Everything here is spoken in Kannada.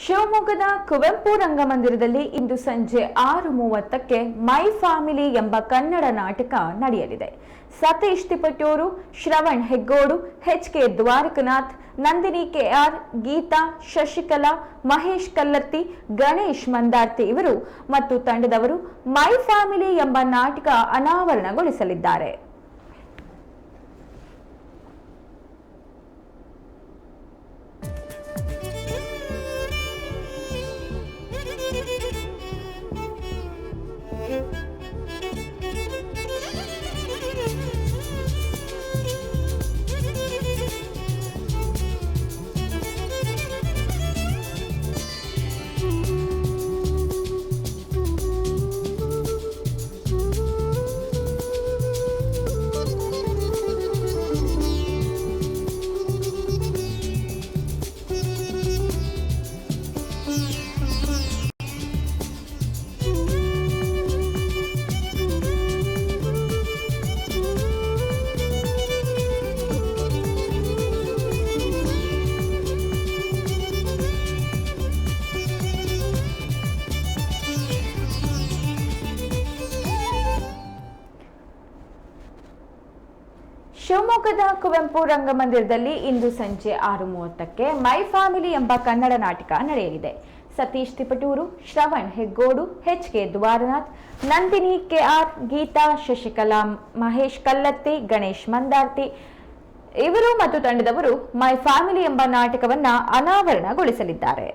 ಶಿವಮೊಗ್ಗದ ಕುವೆಂಪು ರಂಗಮಂದಿರದಲ್ಲಿ ಇಂದು ಸಂಜೆ 6:30ಕ್ಕೆ ಮೈ ಫ್ಯಾಮಿಲಿ ಎಂಬ ಕನ್ನಡ ನಾಟಕ ನಡೆಯಲಿದೆ. ಸತೀಶ್ ತಿಪಟೂರು, ಶ್ರವಣ್ ಹೆಗ್ಗೋಡು, ಎಚ್.ಕೆ. ದ್ವಾರಕನಾಥ್, ನಂದಿನಿ ಕೆ.ಆರ್., ಗೀತಾ, ಶಶಿಕಲಾ, ಮಹೇಶ್ ಕಲ್ಲತ್ತಿ, ಗಣೇಶ್ ಮಂದಾರ್ತಿ ಇವರು ಮತ್ತು ತಂಡದವರು ಮೈ ಫ್ಯಾಮಿಲಿ ಎಂಬ ನಾಟಕ ಅನಾವರಣಗೊಳಿಸಲಿದ್ದಾರೆ. ಶಿವಮೊಗ್ಗದ ಕುವೆಂಪು ರಂಗಮಂದಿರದಲ್ಲಿ ಇಂದು ಸಂಜೆ 6:30ಕ್ಕೆ ಮೈ ಫ್ಯಾಮಿಲಿ ಎಂಬ ಕನ್ನಡ ನಾಟಕ ನಡೆಯಲಿದೆ. ಸತೀಶ್ ತಿಪಟೂರು, ಶ್ರವಣ್ ಹೆಗ್ಗೋಡು, ಎಚ್.ಕೆ. ದ್ವಾರಕನಾಥ್, ನಂದಿನಿ ಕೆ.ಆರ್., ಗೀತಾ, ಶಶಿಕಲಾ, ಮಹೇಶ್ ಕಲ್ಲತ್ತಿ, ಗಣೇಶ್ ಮಂದಾರ್ತಿ ಇವರು ಮತ್ತು ತಂಡದವರು ಮೈ ಫ್ಯಾಮಿಲಿ ಎಂಬ ನಾಟಕವನ್ನು ಅನಾವರಣಗೊಳಿಸಲಿದ್ದಾರೆ.